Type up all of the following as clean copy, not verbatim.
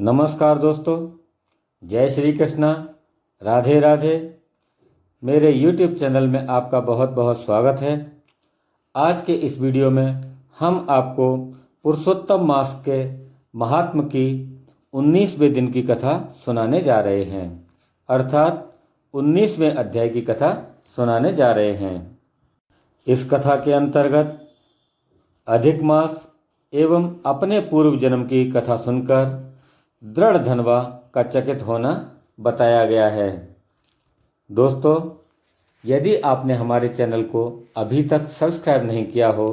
नमस्कार दोस्तों, जय श्री कृष्णा, राधे राधे। मेरे YouTube चैनल में आपका बहुत बहुत स्वागत है। आज के इस वीडियो में हम आपको पुरुषोत्तम मास के महात्म की 19वें दिन की कथा सुनाने जा रहे हैं, अर्थात 19वें अध्याय की कथा सुनाने जा रहे हैं। इस कथा के अंतर्गत अधिक मास एवं अपने पूर्व जन्म की कथा सुनकर दृढ़ धनवा का चकित होना बताया गया है। दोस्तों, यदि आपने हमारे चैनल को अभी तक सब्सक्राइब नहीं किया हो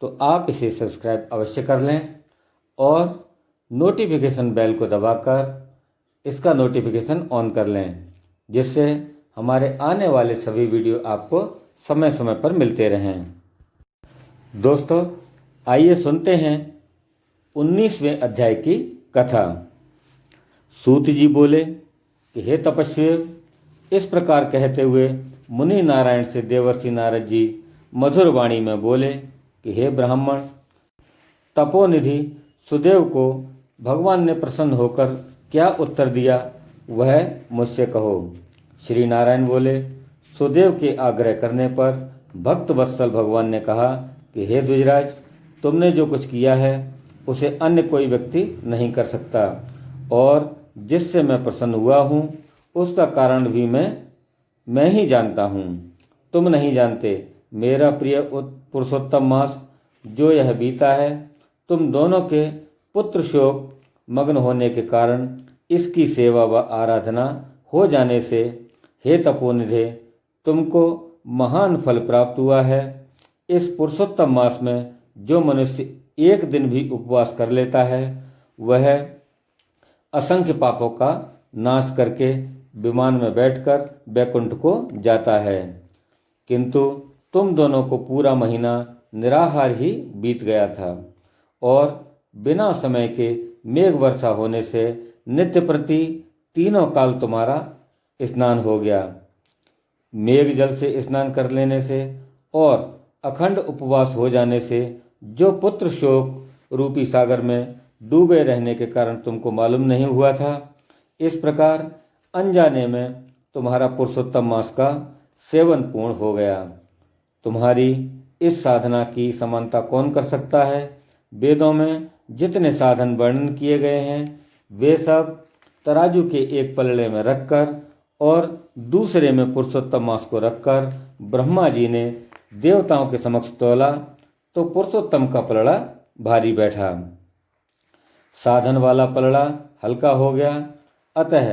तो आप इसे सब्सक्राइब अवश्य कर लें और नोटिफिकेशन बेल को दबाकर इसका नोटिफिकेशन ऑन कर लें, जिससे हमारे आने वाले सभी वीडियो आपको समय समय पर मिलते रहें। दोस्तों, आइए सुनते हैं 19वें अध्याय की कथा। सूत जी बोले कि हे तपस्वी, इस प्रकार कहते हुए मुनि नारायण से देवर्षि नारद जी मधुर वाणी में बोले कि हे ब्राह्मण, तपोनिधि सुदेव को भगवान ने प्रसन्न होकर क्या उत्तर दिया वह मुझसे कहो। श्री नारायण बोले, सुदेव के आग्रह करने पर भक्त वत्सल भगवान ने कहा कि हे द्विजराज, तुमने जो कुछ किया है उसे अन्य कोई व्यक्ति नहीं कर सकता, और जिससे मैं प्रसन्न हुआ हूँ उसका कारण भी मैं ही जानता हूँ। तुम नहीं जानते। मेरा प्रिय पुरुषोत्तम मास जो यह बीता है, तुम दोनों के पुत्र शोक मग्न होने के कारण इसकी सेवा व आराधना हो जाने से हे तपोनिधे, तुमको महान फल प्राप्त हुआ है। इस पुरुषोत्तम मास में जो मनुष्य एक दिन भी उपवास कर लेता है वह असंख्य पापों का नाश करके विमान में बैठकर बैकुंठ को जाता है, किंतु तुम दोनों को पूरा महीना निराहार ही बीत गया था और बिना समय के मेघ वर्षा होने से नित्य प्रति तीनों काल तुम्हारा स्नान हो गया। मेघ जल से स्नान कर लेने से और अखंड उपवास हो जाने से जो पुत्र शोक रूपी सागर में डूबे रहने के कारण तुमको मालूम नहीं हुआ था, इस प्रकार अनजाने में तुम्हारा पुरुषोत्तम मास का सेवन पूर्ण हो गया। तुम्हारी इस साधना की समानता कौन कर सकता है? वेदों में जितने साधन वर्णन किए गए हैं वे सब तराजू के एक पलड़े में रखकर और दूसरे में पुरुषोत्तम मास को रखकर ब्रह्मा जी ने देवताओं के समक्ष तोला तो पुरुषोत्तम का पलड़ा भारी बैठा, साधन वाला पलड़ा हल्का हो गया। अतः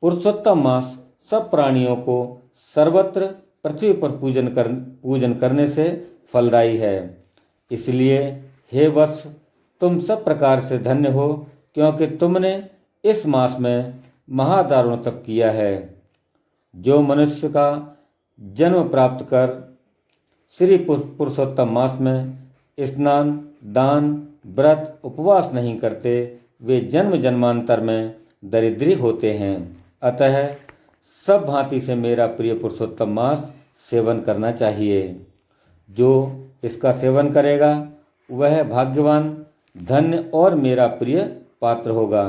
पुरुषोत्तम मास सब प्राणियों को सर्वत्र पृथ्वी पर पूजन करने से फलदायी है। इसलिए हे वत्स, तुम सब प्रकार से धन्य हो, क्योंकि तुमने इस मास में महादारुण तप किया है। जो मनुष्य का जन्म प्राप्त कर श्री पुरुषोत्तम मास में स्नान, दान, व्रत, उपवास नहीं करते, वे जन्म जन्मांतर में दरिद्री होते हैं। अतः सब भांति से मेरा प्रिय पुरुषोत्तम मास सेवन करना चाहिए। जो इसका सेवन करेगा वह भाग्यवान, धन्य और मेरा प्रिय पात्र होगा।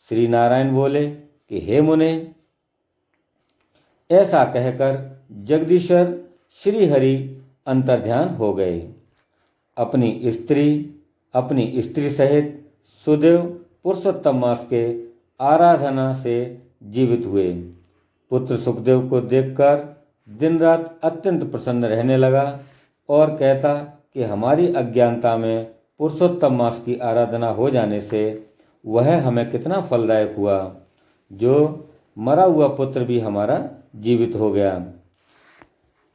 श्री नारायण बोले कि हे मुने, ऐसा कहकर जगदीश्वर श्री हरि अंतर्ध्यान हो गए। अपनी स्त्री सहित सुदेव पुरुषोत्तम मास के आराधना से जीवित हुए। पुत्र सुखदेव को देखकर दिन रात अत्यंत प्रसन्न रहने लगा और कहता कि हमारी अज्ञानता में पुरुषोत्तम मास की आराधना हो जाने से वह हमें कितना फलदायक हुआ, जो मरा हुआ पुत्र भी हमारा जीवित हो गया।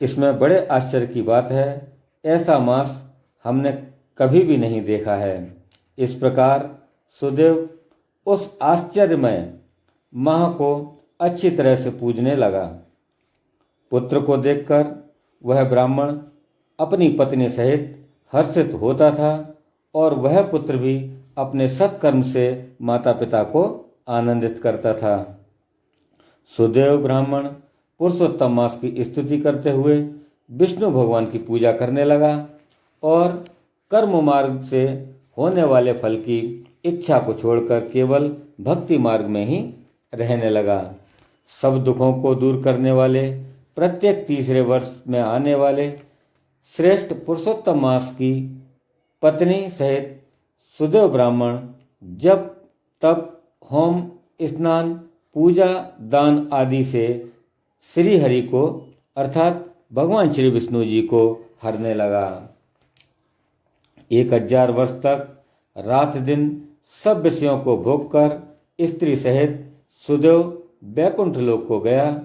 इसमें बड़े आश्चर्य की बात है, ऐसा मास हमने कभी भी नहीं देखा है। इस प्रकार सुदेव उस आश्चर्यमय माह को अच्छी तरह से पूजने लगा। पुत्र को देखकर वह ब्राह्मण अपनी पत्नी सहित हर्षित होता था और वह पुत्र भी अपने सत्कर्म से माता पिता को आनंदित करता था। सुदेव ब्राह्मण पुरुषोत्तम मास की स्तुति करते हुए विष्णु भगवान की पूजा करने लगा और कर्म मार्ग से होने वाले फल की इच्छा को छोड़कर केवल भक्ति मार्ग में ही रहने लगा। सब दुखों को दूर करने वाले प्रत्येक तीसरे वर्ष में आने वाले श्रेष्ठ पुरुषोत्तम मास की पत्नी सहित सुदेव ब्राह्मण जप तप होम स्नान पूजा दान आदि से श्री हरि को अर्थात भगवान श्री विष्णु जी को हरने लगा। 1000 वर्ष तक रात दिन सब विषयों को भोग कर स्त्री सहित सुदेव बैकुंठ लोक को गया,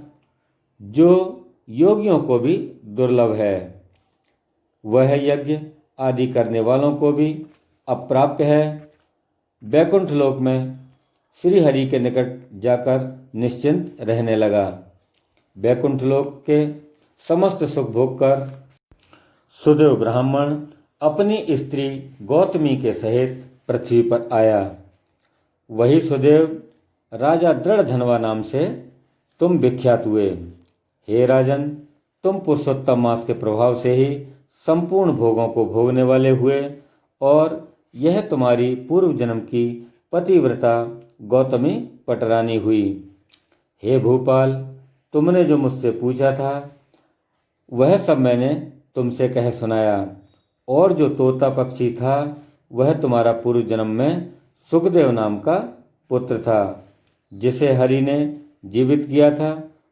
जो योगियों को भी दुर्लभ है। वह यज्ञ आदि करने वालों को भी अप्राप्य है। बैकुंठ लोक में श्री हरि के निकट जाकर निश्चिंत रहने लगा। बैकुंठ लोक के समस्त सुख भोग कर सुदेव ब्राह्मण अपनी स्त्री गौतमी के सहित पृथ्वी पर आया। वही सुदेव राजा दृढ़धनवा नाम से तुम विख्यात हुए। हे राजन, तुम पुरुषोत्तम मास के प्रभाव से ही संपूर्ण भोगों को भोगने वाले हुए और यह तुम्हारी पूर्व जन्म की पतिव्रता गौतमी पटरानी हुई। हे भूपाल, तुमने जो मुझसे पूछा था वह सब मैंने तुमसे कह सुनाया, और जो तोता पक्षी था वह तुम्हारा पूर्व जन्म में सुखदेव नाम का पुत्र था, जिसे हरि ने जीवित किया था।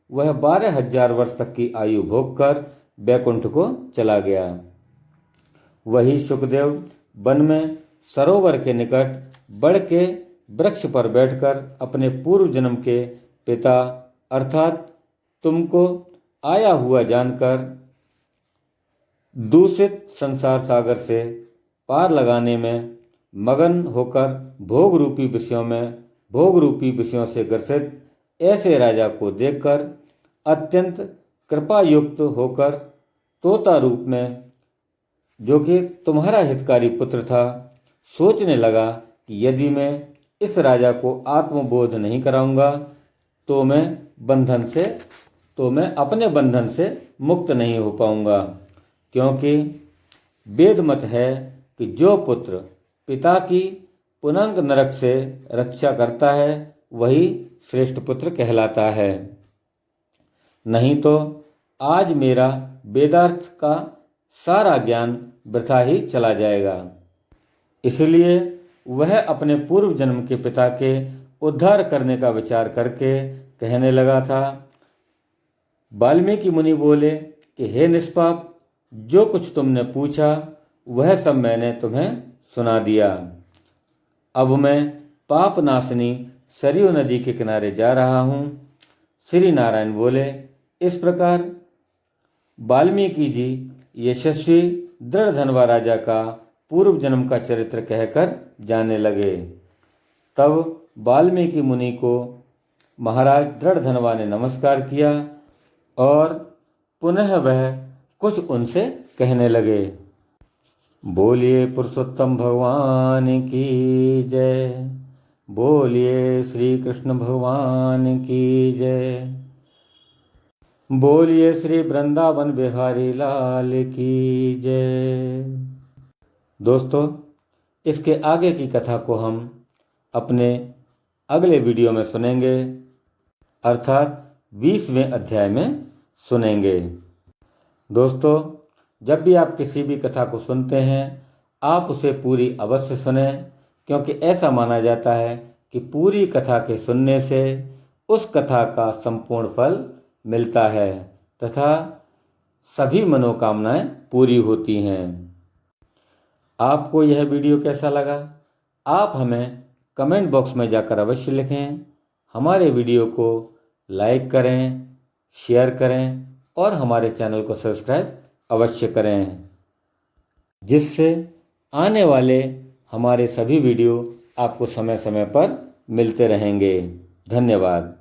वह 12,000 वर्ष तक की आयु भोग कर बैकुंठ को चला गया। वही सुखदेव वन में सरोवर के निकट बड़ के वृक्ष पर बैठकर अपने पूर्व जन्म के पिता अर्थात तुमको आया हुआ जानकर दूषित संसार सागर से पार लगाने में मगन होकर भोग रूपी विषयों से ग्रसित ऐसे राजा को देखकर अत्यंत कृपायुक्त होकर तोता रूप में, जो कि तुम्हारा हितकारी पुत्र था, सोचने लगा कि यदि मैं इस राजा को आत्मबोध नहीं कराऊंगा तो मैं अपने बंधन से मुक्त नहीं हो पाऊंगा, क्योंकि वेद मत है कि जो पुत्र पिता की पुनंग नरक से रक्षा करता है वही श्रेष्ठ पुत्र कहलाता है। नहीं तो आज मेरा वेदार्थ का सारा ज्ञान वृथा ही चला जाएगा। इसलिए वह अपने पूर्व जन्म के पिता के उद्धार करने का विचार करके कहने लगा था। वाल्मीकि मुनि बोले कि हे निष्पाप, जो कुछ तुमने पूछा वह सब मैंने तुम्हें सुना दिया। अब मैं पाप नाशनी सरयू नदी के किनारे जा रहा हूँ। श्री नारायण बोले। इस प्रकार वाल्मीकि जी यशस्वी दृढ़धनवा राजा का पूर्व जन्म का चरित्र कहकर जाने लगे। तब वाल्मीकि मुनि को महाराज दृढ़धनवा ने नमस्कार किया और पुनः वह कुछ उनसे कहने लगे। बोलिए पुरुषोत्तम भगवान की जय। बोलिए श्री कृष्ण भगवान की जय। बोलिए श्री वृंदावन बिहारी लाल की जय। दोस्तों, इसके आगे की कथा को हम अपने अगले वीडियो में सुनेंगे, अर्थात 20वें अध्याय में सुनेंगे। दोस्तों, जब भी आप किसी भी कथा को सुनते हैं आप उसे पूरी अवश्य सुनें, क्योंकि ऐसा माना जाता है कि पूरी कथा के सुनने से उस कथा का संपूर्ण फल मिलता है तथा सभी मनोकामनाएं पूरी होती हैं। आपको यह वीडियो कैसा लगा? आप हमें कमेंट बॉक्स में जाकर अवश्य लिखें। हमारे वीडियो को लाइक करें, शेयर करें और हमारे चैनल को सब्सक्राइब अवश्य करें, जिससे आने वाले हमारे सभी वीडियो आपको समय समय पर मिलते रहेंगे। धन्यवाद।